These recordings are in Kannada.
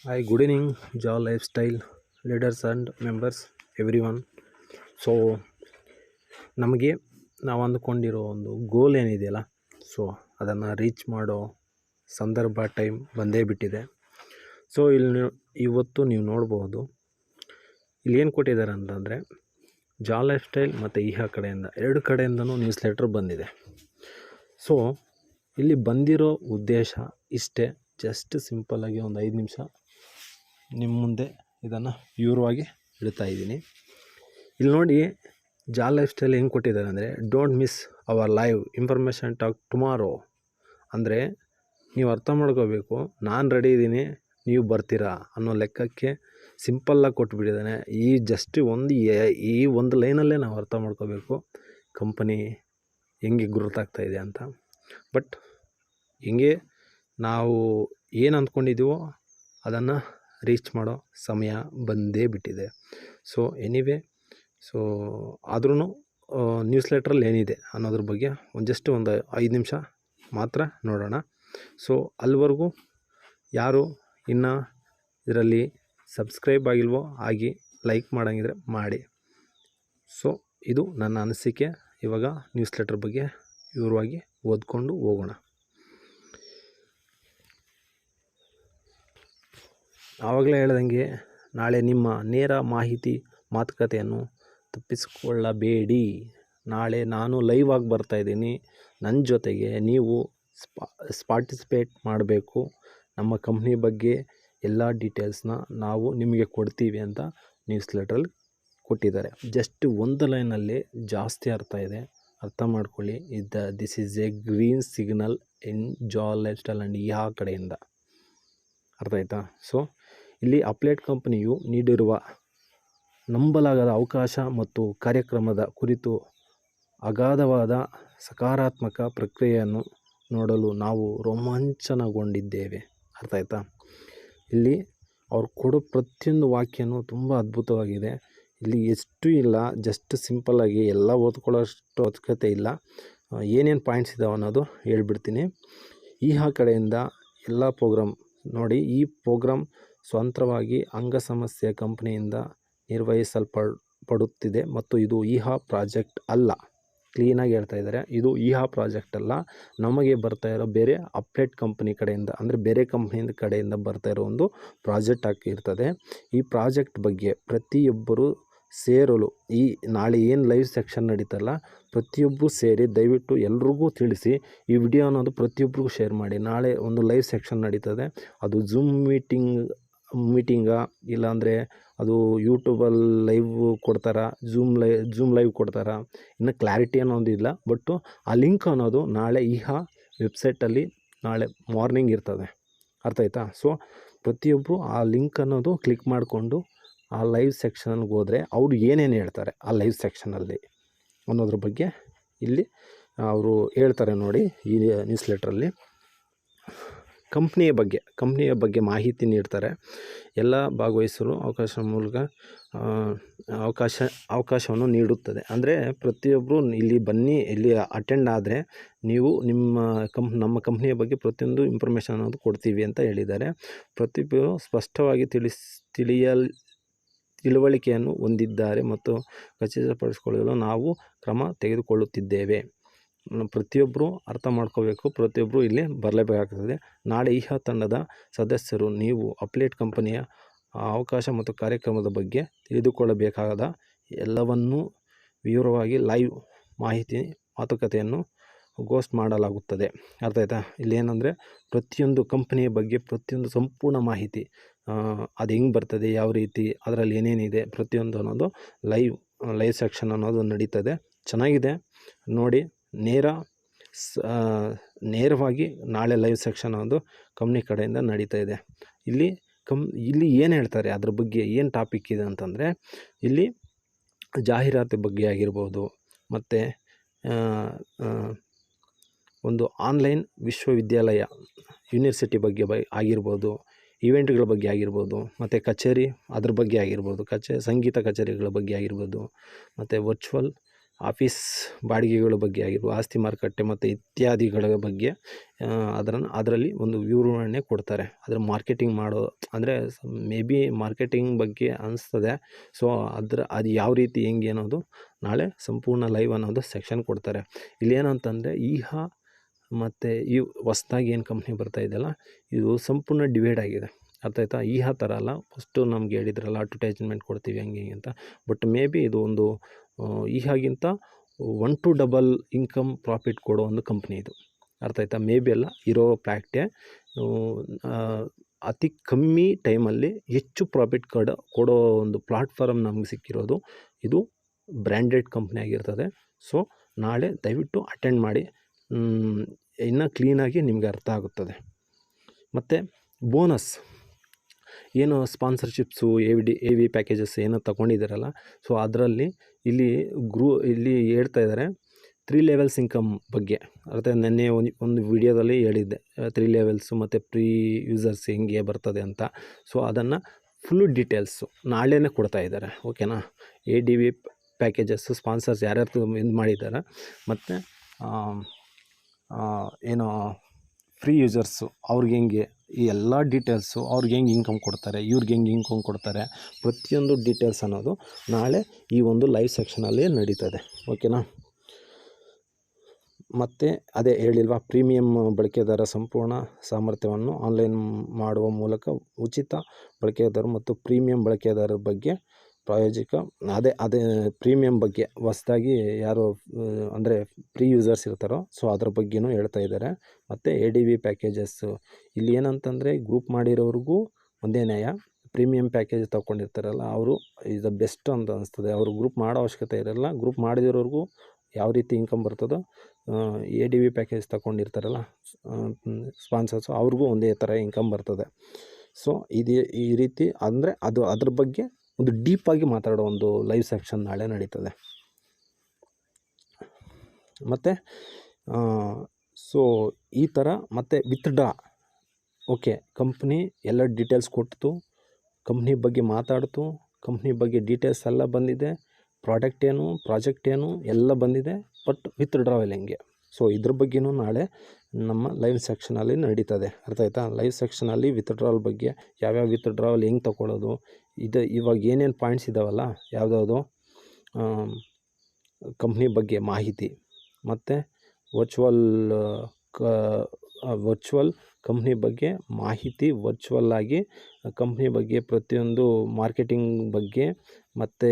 Hi, good evening, Jaw Lifestyle leaders and members, everyone. So ನಮಗೆ ನಾವು ಅಂದ್ಕೊಂಡಿರೋ ಒಂದು ಗೋಲ್ ಏನಿದೆಯಲ್ಲ, ಸೊ ಅದನ್ನು ರೀಚ್ ಮಾಡೋ ಸಂದರ್ಭ ಟೈಮ್ ಬಂದೇ ಬಿಟ್ಟಿದೆ. ಸೊ ಇವತ್ತು ನೀವು ನೋಡ್ಬೋದು, ಇಲ್ಲಿ ಏನು ಕೊಟ್ಟಿದ್ದಾರೆ ಅಂತಂದರೆ ಜಾ ಲೈಫ್ ಸ್ಟೈಲ್ ಮತ್ತು ಕಡೆಯಿಂದ ಎರಡು ಕಡೆಯಿಂದನೂ ನ್ಯೂಸ್ ಲೆಟ್ರ್ ಬಂದಿದೆ. ಸೊ ಇಲ್ಲಿ ಬಂದಿರೋ ಉದ್ದೇಶ ಇಷ್ಟೇ, ಜಸ್ಟ್ ಸಿಂಪಲ್ಲಾಗಿ ಒಂದು 5 ನಿಮಿಷ ನಿಮ್ಮ ಮುಂದೆ ಇದನ್ನು ವಿವರವಾಗಿ ಇಡ್ತಾ ಇದ್ದೀನಿ. ಇಲ್ಲಿ ನೋಡಿ, ಜಾ ಲೈಫ್ ಸ್ಟೈಲ್ ಹೆಂಗೆ ಕೊಟ್ಟಿದ್ದಾರೆ ಅಂದರೆ, don't miss our live information talk tomorrow. ಅಂದರೆ ನೀವು ಅರ್ಥ ಮಾಡ್ಕೋಬೇಕು, ನಾನು ರೆಡಿ ಇದ್ದೀನಿ, ನೀವು ಬರ್ತೀರಾ ಅನ್ನೋ ಲೆಕ್ಕಕ್ಕೆ ಸಿಂಪಲ್ಲಾಗಿ ಕೊಟ್ಬಿಟ್ಟಿದ್ದಾನೆ. ಈ ಒಂದು ಲೈನಲ್ಲೇ ನಾವು ಅರ್ಥ ಮಾಡ್ಕೋಬೇಕು ಕಂಪನಿ ಹೆಂಗೆ ಗುರುತಾಗ್ತಾಯಿದೆ ಅಂತ. ಬಟ್ ಹೆಂಗೆ ನಾವು ಏನು ಅಂದ್ಕೊಂಡಿದ್ದೀವೋ ಅದನ್ನು ರೀಚ್ ಮಾಡೋ ಸಮಯ ಬಂದೇ ಬಿಟ್ಟಿದೆ. ಸೊ ಎನಿವೇ, ಸೊ ಆದ್ರೂ ನ್ಯೂಸ್ ಲೆಟ್ರಲ್ಲಿ ಏನಿದೆ ಅನ್ನೋದ್ರ ಬಗ್ಗೆ ಜಸ್ಟ್ ಒಂದು 5 ನಿಮಿಷ ಮಾತ್ರ ನೋಡೋಣ. ಸೊ ಅಲ್ಲಿವರೆಗೂ ಯಾರು ಇನ್ನು ಇದರಲ್ಲಿ ಸಬ್ಸ್ಕ್ರೈಬ್ ಆಗಿಲ್ವೋ ಆಗಿ, ಲೈಕ್ ಮಾಡೋಂಗಿದ್ರೆ ಮಾಡಿ. ಸೊ ಇದು ನನ್ನ ಅನಿಸಿಕೆ. ಇವಾಗ ನ್ಯೂಸ್ ಲೆಟ್ರ್ ಬಗ್ಗೆ ವಿವರವಾಗಿ ಓದ್ಕೊಂಡು ಹೋಗೋಣ. ಆವಾಗಲೇ ಹೇಳ್ದಂಗೆ, ನಾಳೆ ನಿಮ್ಮ ನೇರ ಮಾತುಕತೆಯನ್ನು ತಪ್ಪಿಸಿಕೊಳ್ಳಬೇಡಿ. ನಾಳೆ ನಾನು ಲೈವ್ ಆಗಿ ಬರ್ತಾಯಿದ್ದೀನಿ. ನನ್ನ ಜೊತೆಗೆ ನೀವು ಪಾರ್ಟಿಸಿಪೇಟ್ ಮಾಡಬೇಕು. ನಮ್ಮ ಕಂಪ್ನಿ ಬಗ್ಗೆ ಎಲ್ಲ ಡೀಟೇಲ್ಸ್ನ ನಾವು ನಿಮಗೆ ಕೊಡ್ತೀವಿ ಅಂತ ನ್ಯೂಸ್ ಲೆಟ್ರಲ್ಲಿ ಕೊಟ್ಟಿದ್ದಾರೆ. ಜಸ್ಟ್ ಒಂದು ಲೈನಲ್ಲಿ ಜಾಸ್ತಿ ಅರ್ಥ ಇದೆ, ಅರ್ಥ ಮಾಡ್ಕೊಳ್ಳಿ. This is a green signal in the life style and ಕಡೆಯಿಂದ. ಅರ್ಥ ಆಯ್ತಾ? ಸೊ ಇಲ್ಲಿ ಅಪ್ಲೇಟ್ ಕಂಪನಿಯು ನೀಡಿರುವ ನಂಬಲಾಗದ ಅವಕಾಶ ಮತ್ತು ಕಾರ್ಯಕ್ರಮದ ಕುರಿತು ಅಗಾಧವಾದ ಸಕಾರಾತ್ಮಕ ಪ್ರಕ್ರಿಯೆಯನ್ನು ನೋಡಲು ನಾವು ರೋಮಾಂಚನಗೊಂಡಿದ್ದೇವೆ. ಅರ್ಥ ಆಯ್ತಾ? ಇಲ್ಲಿ ಅವ್ರು ಕೊಡೋ ಪ್ರತಿಯೊಂದು ವಾಕ್ಯನೂ ತುಂಬ ಅದ್ಭುತವಾಗಿದೆ. ಇಲ್ಲಿ ಎಷ್ಟು ಇಲ್ಲ, ಜಸ್ಟ್ ಸಿಂಪಲ್ಲಾಗಿ ಎಲ್ಲ ಓದ್ಕೊಳ್ಳೋಷ್ಟು ಅವಶ್ಯಕತೆ ಇಲ್ಲ. ಏನೇನು ಪಾಯಿಂಟ್ಸ್ ಇದ್ದಾವೆ ಅನ್ನೋದು ಹೇಳ್ಬಿಡ್ತೀನಿ. ಕಡೆಯಿಂದ ಎಲ್ಲ ಪ್ರೋಗ್ರಾಮ್ ನೋಡಿ. ಈ ಪ್ರೋಗ್ರಾಮ್ ಸ್ವತಂತ್ರವಾಗಿ ಅಂಗಸಂಸ್ಥೆಯ ಕಂಪನಿಯಿಂದ ನಿರ್ವಹಿಸಲ್ಪಡುತ್ತಿದೆ ಮತ್ತು ಇದು ಪ್ರಾಜೆಕ್ಟ್ ಅಲ್ಲ. ಕ್ಲೀನಾಗಿ ಹೇಳ್ತಾ ಇದ್ದಾರೆ, ಇದು ಪ್ರಾಜೆಕ್ಟ್ ಅಲ್ಲ. ನಮಗೆ ಬರ್ತಾ ಇರೋ ಬೇರೆ ಅಪ್ಲೇಟ್ ಕಂಪ್ನಿ ಕಡೆಯಿಂದ, ಅಂದರೆ ಬೇರೆ ಕಂಪ್ನಿಯಿಂದ ಕಡೆಯಿಂದ ಬರ್ತಾ ಇರೋ ಒಂದು ಪ್ರಾಜೆಕ್ಟ್ ಆಗಿರ್ತದೆ. ಈ ಪ್ರಾಜೆಕ್ಟ್ ಬಗ್ಗೆ ಪ್ರತಿಯೊಬ್ಬರು ಸೇರಲು, ನಾಳೆ ಏನು ಲೈವ್ ಸೆಕ್ಷನ್ ನಡೀತಲ್ಲ, ಪ್ರತಿಯೊಬ್ಬರು ಸೇರಿ ದಯವಿಟ್ಟು ಎಲ್ರಿಗೂ ತಿಳಿಸಿ. ಈ ವಿಡಿಯೋ ಅನ್ನೋದು ಪ್ರತಿಯೊಬ್ಬರಿಗೂ ಶೇರ್ ಮಾಡಿ. ನಾಳೆ ಒಂದು ಲೈವ್ ಸೆಕ್ಷನ್ ನಡೀತದೆ. ಅದು ಝೂಮ್ ಮೀಟಿಂಗಾ, ಇಲ್ಲಾಂದರೆ ಅದು ಯೂಟ್ಯೂಬಲ್ಲಿ ಲೈವ್ ಕೊಡ್ತಾರಾ, ಝೂಮ್ ಲೈವ್ ಕೊಡ್ತಾರಾ, ಇನ್ನು ಕ್ಲಾರಿಟಿ ಅನ್ನೋದು ಇಲ್ಲ. ಬಟ್ಟು ಆ ಲಿಂಕ್ ಅನ್ನೋದು ನಾಳೆ ವೆಬ್ಸೈಟಲ್ಲಿ ನಾಳೆ ಮಾರ್ನಿಂಗ್ ಇರ್ತದೆ. ಅರ್ಥ ಆಯ್ತಾ? ಸೊ ಪ್ರತಿಯೊಬ್ಬರು ಆ ಲಿಂಕ್ ಅನ್ನೋದು ಕ್ಲಿಕ್ ಮಾಡಿಕೊಂಡು ಆ ಲೈವ್ ಸೆಕ್ಷನ್ಗೆ ಹೋದರೆ ಅವ್ರು ಏನೇನು ಹೇಳ್ತಾರೆ ಆ ಲೈವ್ ಸೆಕ್ಷನಲ್ಲಿ ಅನ್ನೋದ್ರ ಬಗ್ಗೆ ಇಲ್ಲಿ ಅವರು ಹೇಳ್ತಾರೆ ನೋಡಿ. ಈ ನ್ಯೂಸ್ ಲೆಟ್ರಲ್ಲಿ ಕಂಪ್ನಿಯ ಬಗ್ಗೆ ಮಾಹಿತಿ ನೀಡ್ತಾರೆ. ಎಲ್ಲ ಭಾಗವಹಿಸಲು ಅವಕಾಶವನ್ನು ನೀಡುತ್ತದೆ. ಅಂದರೆ ಪ್ರತಿಯೊಬ್ಬರು ಇಲ್ಲಿ ಬನ್ನಿ, ಇಲ್ಲಿ ಅಟೆಂಡ್ ಆದರೆ ನೀವು ನಮ್ಮ ಕಂಪ್ನಿಯ ಬಗ್ಗೆ ಪ್ರತಿಯೊಂದು ಇನ್ಫಾರ್ಮೇಷನ್ ಅನ್ನೋದು ಕೊಡ್ತೀವಿ ಅಂತ ಹೇಳಿದ್ದಾರೆ. ಪ್ರತಿಯೊಬ್ಬರು ಸ್ಪಷ್ಟವಾಗಿ ತಿಳುವಳಿಕೆಯನ್ನು ಹೊಂದಿದ್ದಾರೆ ಮತ್ತು ಖಚಿತಪಡಿಸಿಕೊಳ್ಳಲು ನಾವು ಕ್ರಮ ತೆಗೆದುಕೊಳ್ಳುತ್ತಿದ್ದೇವೆ. ಪ್ರತಿಯೊಬ್ಬರು ಅರ್ಥ ಮಾಡ್ಕೋಬೇಕು, ಪ್ರತಿಯೊಬ್ಬರು ಇಲ್ಲಿ ಬರಲೇಬೇಕಾಗ್ತದೆ. ನಾಳೆ ತಂಡದ ಸದಸ್ಯರು ನೀವು ಅಪ್ಲೇಟ್ ಕಂಪನಿಯ ಅವಕಾಶ ಮತ್ತು ಕಾರ್ಯಕ್ರಮದ ಬಗ್ಗೆ ತಿಳಿದುಕೊಳ್ಳಬೇಕಾದ ಎಲ್ಲವನ್ನೂ ವಿವರವಾಗಿ ಲೈವ್ ಮಾತುಕತೆಯನ್ನು ಗೋಸ್ಟ್ ಮಾಡಲಾಗುತ್ತದೆ. ಅರ್ಥ ಆಯ್ತಾ? ಇಲ್ಲೇನೆಂದರೆ ಪ್ರತಿಯೊಂದು ಕಂಪನಿಯ ಬಗ್ಗೆ ಪ್ರತಿಯೊಂದು ಸಂಪೂರ್ಣ ಮಾಹಿತಿ, ಅದು ಹೆಂಗೆ ಬರ್ತದೆ, ಯಾವ ರೀತಿ, ಅದರಲ್ಲಿ ಏನೇನಿದೆ ಪ್ರತಿಯೊಂದು ಅನ್ನೋದು ಲೈವ್ ಸೆಕ್ಷನ್ ಅನ್ನೋದು ನಡೀತದೆ. ಚೆನ್ನಾಗಿದೆ ನೋಡಿ. ನೇರವಾಗಿ ನಾಳೆ ಲೈವ್ ಸೆಕ್ಷನ್ ಅನ್ನೋದು ಕಂಪ್ನಿ ಕಡೆಯಿಂದ ನಡೀತಾ ಇದೆ. ಇಲ್ಲಿ ಏನು ಹೇಳ್ತಾರೆ, ಅದ್ರ ಬಗ್ಗೆ ಏನು ಟಾಪಿಕ್ ಇದೆ ಅಂತಂದರೆ, ಇಲ್ಲಿ ಜಾಹೀರಾತು ಬಗ್ಗೆ ಆಗಿರ್ಬೋದು, ಮತ್ತು ಒಂದು ಆನ್ಲೈನ್ ವಿಶ್ವವಿದ್ಯಾಲಯ ಯೂನಿವರ್ಸಿಟಿ ಬಗ್ಗೆ ಆಗಿರ್ಬೋದು, ಇವೆಂಟ್ಗಳ ಬಗ್ಗೆ ಆಗಿರ್ಬೋದು, ಮತ್ತು ಕಚೇರಿ ಅದ್ರ ಬಗ್ಗೆ ಆಗಿರ್ಬೋದು, ಸಂಗೀತ ಕಚೇರಿಗಳ ಬಗ್ಗೆ ಆಗಿರ್ಬೋದು, ಮತ್ತು ವರ್ಚುವಲ್ ಆಫೀಸ್ ಬಾಡಿಗೆಗಳ ಬಗ್ಗೆ ಆಗಿರ್ಬೋದು, ಆಸ್ತಿ ಮಾರುಕಟ್ಟೆ ಮತ್ತು ಇತ್ಯಾದಿಗಳ ಬಗ್ಗೆ ಅದರಲ್ಲಿ ಒಂದು ವಿವರಣೆ ಕೊಡ್ತಾರೆ. ಅದರ ಮಾರ್ಕೆಟಿಂಗ್ ಮಾಡೋ ಅಂದರೆ ಮೇ ಬಿ ಮಾರ್ಕೆಟಿಂಗ್ ಬಗ್ಗೆ ಅನಿಸ್ತದೆ. ಸೊ ಅದು ಯಾವ ರೀತಿ ಹೆಂಗೆ ಅನ್ನೋದು ನಾಳೆ ಸಂಪೂರ್ಣ ಲೈವ್ ಅನ್ನೋದು ಸೆಕ್ಷನ್ ಕೊಡ್ತಾರೆ. ಇಲ್ಲೇನಂತಂದರೆ ಮತ್ತು ಈ ಹೊಸ್ದಾಗಿ ಏನು ಕಂಪ್ನಿ ಬರ್ತಾ ಇದೆಯಲ್ಲ, ಇದು ಸಂಪೂರ್ಣ ಡಿವೈಡ್ ಆಗಿದೆ. ಅರ್ಥ ಆಯ್ತಾ? ಥರ ಅಲ್ಲ. ಫಸ್ಟು ನಮ್ಗೆ ಹೇಳಿದ್ರಲ್ಲ ಅಡ್ವರ್ಟೈಸ್ಮೆಂಟ್ ಕೊಡ್ತೀವಿ ಹಂಗೆ ಹಿಂಗೆ ಅಂತ. ಬಟ್ ಮೇ ಬಿ ಇದು ಒಂದು ಈಹಾಗಿಂತ 1 to ಡಬಲ್ ಇನ್ಕಮ್ ಪ್ರಾಫಿಟ್ ಕೊಡೋ ಒಂದು ಕಂಪ್ನಿ ಇದು. ಅರ್ಥ ಆಯ್ತಾ? ಮೇ ಬಿ ಅಲ್ಲ, ಇರೋ ಫ್ಯಾಕ್ಟೇ ಅತಿ ಕಮ್ಮಿ ಟೈಮಲ್ಲಿ ಹೆಚ್ಚು ಪ್ರಾಫಿಟ್ ಕೊಡೋ ಒಂದು ಪ್ಲಾಟ್ಫಾರ್ಮ್ ನಮ್ಗೆ ಸಿಕ್ಕಿರೋದು. ಇದು ಬ್ರ್ಯಾಂಡೆಡ್ ಕಂಪ್ನಿ ಆಗಿರ್ತದೆ. ಸೊ ನಾಳೆ ದಯವಿಟ್ಟು ಅಟೆಂಡ್ ಮಾಡಿ, ಇನ್ನೂ ಕ್ಲೀನಾಗಿ ನಿಮಗೆ ಅರ್ಥ ಆಗುತ್ತದೆ. ಮತ್ತು ಬೋನಸ್ ಏನು ಸ್ಪಾನ್ಸರ್ಶಿಪ್ಸು ಎ ವಿ ಪ್ಯಾಕೇಜಸ್ ಏನೋ ತಗೊಂಡಿದ್ದಾರಲ್ಲ, ಸೊ ಅದರಲ್ಲಿ ಇಲ್ಲಿ ಹೇಳ್ತಾ ಇದ್ದಾರೆ 3 ಲೆವೆಲ್ಸ್ ಇನ್ಕಮ್ ಬಗ್ಗೆ. ಅರ್ಥ ನೆನ್ನೆ ಒಂದು ವಿಡಿಯೋದಲ್ಲಿ ಹೇಳಿದ್ದೆ 3 ಲೆವೆಲ್ಸು ಮತ್ತು ಪ್ರೀ ಯೂಸರ್ಸ್ ಹೆಂಗೆ ಬರ್ತದೆ ಅಂತ. ಸೊ ಅದನ್ನು ಫುಲ್ಲು ಡೀಟೇಲ್ಸು ನಾಳೆನೇ ಕೊಡ್ತಾ ಇದ್ದಾರೆ. ಓಕೆನಾ? ADV ಪ್ಯಾಕೇಜಸ್ಸು ಸ್ಪಾನ್ಸರ್ಸ್ ಯಾರ್ಯಾರು ಇದು ಮಾಡಿದ್ದಾರೆ, ಮತ್ತು ಏನೋ ಫ್ರೀ ಯೂಸರ್ಸು ಅವ್ರಿಗೆ ಹೆಂಗೆ ಈ ಎಲ್ಲ ಡೀಟೇಲ್ಸು, ಅವ್ರಿಗೆ ಹೆಂಗೆ ಇನ್ಕಮ್ ಕೊಡ್ತಾರೆ, ಇವ್ರಿಗೆ ಹೆಂಗೆ ಇನ್ಕಮ್ ಕೊಡ್ತಾರೆ, ಪ್ರತಿಯೊಂದು ಡೀಟೇಲ್ಸ್ ಅನ್ನೋದು ನಾಳೆ ಈ ಒಂದು ಲೈವ್ ಸೆಕ್ಷನಲ್ಲಿ ನಡೀತದೆ. ಓಕೆನಾ? ಮತ್ತು ಅದೇ ಹೇಳಿಲ್ವಾ, ಪ್ರೀಮಿಯಂ ಬಳಕೆದಾರ ಸಂಪೂರ್ಣ ಸಾಮರ್ಥ್ಯವನ್ನು ಆನ್ಲೈನ್ ಮಾಡುವ ಮೂಲಕ ಉಚಿತ ಬಳಕೆದಾರರು ಮತ್ತು ಪ್ರೀಮಿಯಂ ಬಳಕೆದಾರರ ಬಗ್ಗೆ ಪ್ರಾಯೋಜಿಕ ಅದೇ ಪ್ರೀಮಿಯಂ ಬಗ್ಗೆ ಹೊಸ್ದಾಗಿ ಯಾರು ಅಂದರೆ ಫ್ರೀ ಯೂಸರ್ಸ್ ಇರ್ತಾರೋ, ಸೊ ಅದ್ರ ಬಗ್ಗೆನೂ ಹೇಳ್ತಾ ಇದ್ದಾರೆ. ಮತ್ತು ADV ಪ್ಯಾಕೇಜಸ್ಸು ಇಲ್ಲಿ ಏನಂತಂದರೆ ಗ್ರೂಪ್ ಮಾಡಿರೋರಿಗೂ ಒಂದೇ ನ್ಯಾಯ. ಪ್ರೀಮಿಯಂ ಪ್ಯಾಕೇಜ್ ತೊಗೊಂಡಿರ್ತಾರಲ್ಲ ಅವರು ಈಸ್ ದ ಬೆಸ್ಟ್ ಅಂತ ಅನಿಸ್ತದೆ. ಅವರು ಗ್ರೂಪ್ ಮಾಡೋ ಅವಶ್ಯಕತೆ ಇರೋಲ್ಲ. ಗ್ರೂಪ್ ಮಾಡಿರೋರಿಗೂ ಯಾವ ರೀತಿ ಇನ್ಕಮ್ ಬರ್ತದೋ, ADV ಪ್ಯಾಕೇಜ್ ತೊಗೊಂಡಿರ್ತಾರಲ್ಲ ಸ್ಪಾನ್ಸರ್ಸು, ಅವ್ರಿಗೂ ಒಂದೇ ಥರ ಇನ್ಕಮ್ ಬರ್ತದೆ. ಸೊ ಈ ರೀತಿ ಅಂದರೆ ಅದ್ರ ಬಗ್ಗೆ ಒಂದು ಡೀಪಾಗಿ ಮಾತಾಡೋ ಒಂದು ಲೈವ್ ಸೆಕ್ಷನ್ ನಾಳೆ ನಡೀತದೆ. ಮತ್ತು ಸೊ ಈ ಥರ ಮತ್ತು ವಿತ್ಡ್ರಾ. ಓಕೆ, ಕಂಪ್ನಿ ಎಲ್ಲ ಡೀಟೇಲ್ಸ್ ಕೊಡ್ತು, ಕಂಪ್ನಿ ಬಗ್ಗೆ ಮಾತಾಡ್ತು, ಕಂಪ್ನಿ ಬಗ್ಗೆ ಡೀಟೇಲ್ಸ್ ಎಲ್ಲ ಬಂದಿದೆ, ಪ್ರಾಡಕ್ಟ್ ಏನು, ಪ್ರಾಜೆಕ್ಟ್ ಏನು ಎಲ್ಲ ಬಂದಿದೆ. ಬಟ್ ವಿತ್ಡ್ರಾವಲ್ ಹೆಂಗೆ, ಸೊ ಇದ್ರ ಬಗ್ಗೆನೂ ನಾಳೆ ನಮ್ಮ ಲೈವ್ ಸೆಕ್ಷನಲ್ಲಿ ನಡೀತದೆ. ಅರ್ಥ ಆಯ್ತಾ? ಲೈವ್ ಸೆಕ್ಷನಲ್ಲಿ ವಿತ್ಡ್ರಾವಲ್ ಬಗ್ಗೆ, ಯಾವ್ಯಾವ ವಿತ್ಡ್ರಾವಲ್ ಹೆಂಗೆ ತೊಗೊಳ್ಳೋದು, ಇವಾಗ ಏನೇನು ಪಾಯಿಂಟ್ಸ್ ಇದ್ದಾವಲ್ಲ, ಯಾವುದಾವುದು ಕಂಪ್ನಿ ಬಗ್ಗೆ ಮಾಹಿತಿ, ಮತ್ತು ವರ್ಚುವಲ್ ಕಂಪ್ನಿ ಬಗ್ಗೆ ಮಾಹಿತಿ, ವರ್ಚುವಲ್ಲಾಗಿ ಕಂಪ್ನಿ ಬಗ್ಗೆ ಪ್ರತಿಯೊಂದು ಮಾರ್ಕೆಟಿಂಗ್ ಬಗ್ಗೆ, ಮತ್ತು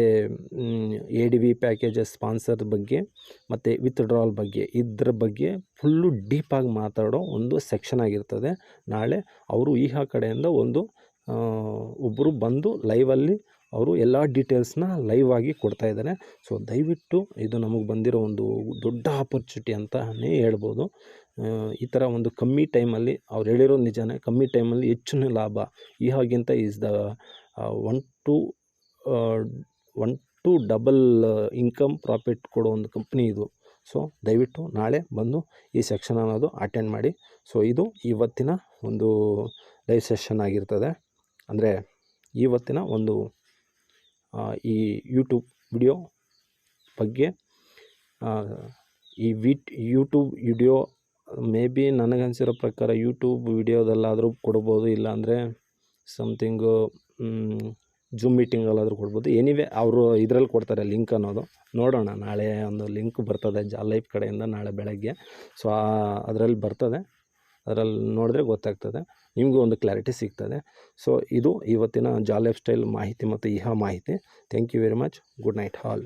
ADV ಪ್ಯಾಕೇಜಸ್ ಸ್ಪಾನ್ಸರ್ ಬಗ್ಗೆ, ಮತ್ತು ವಿತ್ಡ್ರಾವಲ್ ಬಗ್ಗೆ, ಇದ್ರ ಬಗ್ಗೆ ಫುಲ್ಲು ಡೀಪಾಗಿ ಮಾತಾಡೋ ಒಂದು ಸೆಕ್ಷನ್ ಆಗಿರ್ತದೆ. ನಾಳೆ ಅವರು ಕಡೆಯಿಂದ ಒಬ್ಬರು ಬಂದು ಲೈವಲ್ಲಿ ಅವರು ಎಲ್ಲ ಡೀಟೇಲ್ಸ್ನ ಲೈವ್ ಆಗಿ ಕೊಡ್ತಾ ಇದ್ದಾರೆ. ಸೊ ದಯವಿಟ್ಟು ಇದು ನಮಗೆ ಬಂದಿರೋ ಒಂದು ದೊಡ್ಡ ಆಪರ್ಚುನಿಟಿ ಅಂತಲೇ ಹೇಳ್ಬೋದು. ಈ ಥರ ಒಂದು ಕಮ್ಮಿ ಟೈಮಲ್ಲಿ ಅವ್ರು ಹೇಳಿರೋದು ನಿಜನೇ, ಕಮ್ಮಿ ಟೈಮಲ್ಲಿ ಹೆಚ್ಚು ಲಾಭ ಈಗಿಂತ is the 1 to double income profit ಕೊಡೋ ಒಂದು ಕಂಪ್ನಿ ಇದು. ಸೊ ದಯವಿಟ್ಟು ನಾಳೆ ಬಂದು ಈ ಸೆಕ್ಷನ್ ಅನ್ನೋದು ಅಟೆಂಡ್ ಮಾಡಿ. ಸೊ ಇದು ಇವತ್ತಿನ ಒಂದು ಲೈವ್ ಸೆಷನ್ ಆಗಿರ್ತದೆ. ಅಂದರೆ ಇವತ್ತಿನ ಒಂದು ಈ ಯೂಟ್ಯೂಬ್ ವಿಡಿಯೋ ಬಗ್ಗೆ, ಈ ಯೂಟ್ಯೂಬ್ ವಿಡಿಯೋ ಮೇ ಬಿ ನನಗನ್ಸಿರೋ ಪ್ರಕಾರ ಯೂಟ್ಯೂಬ್ ವಿಡಿಯೋದಲ್ಲಾದರೂ ಕೊಡ್ಬೋದು, ಇಲ್ಲಾಂದರೆ ಸಮಥಿಂಗು ಜೂಮ್ ಮೀಟಿಂಗಲ್ಲಾದರೂ ಕೊಡ್ಬೋದು. ಎನಿವೇ ಅವರು ಇದರಲ್ಲಿ ಕೊಡ್ತಾರೆ ಲಿಂಕ್ ಅನ್ನೋದು, ನೋಡೋಣ. ನಾಳೆ ಒಂದು ಲಿಂಕ್ ಬರ್ತದೆ ಲೈಫ್ ಕಡೆಯಿಂದ ನಾಳೆ ಬೆಳಗ್ಗೆ. ಸೊ ಅದರಲ್ಲಿ ಬರ್ತದೆ, ಅದರಲ್ಲಿ ನೋಡಿದ್ರೆ ಗೊತ್ತಾಗ್ತದೆ, ನಿಮಗೂ ಒಂದು ಕ್ಲಾರಿಟಿ ಸಿಗ್ತದೆ. ಸೊ ಇದು ಇವತ್ತಿನ ಲೈಫ್ ಸ್ಟೈಲ್ ಮಾಹಿತಿ ಮತ್ತು ಮಾಹಿತಿ. Thank you very much. Good night all.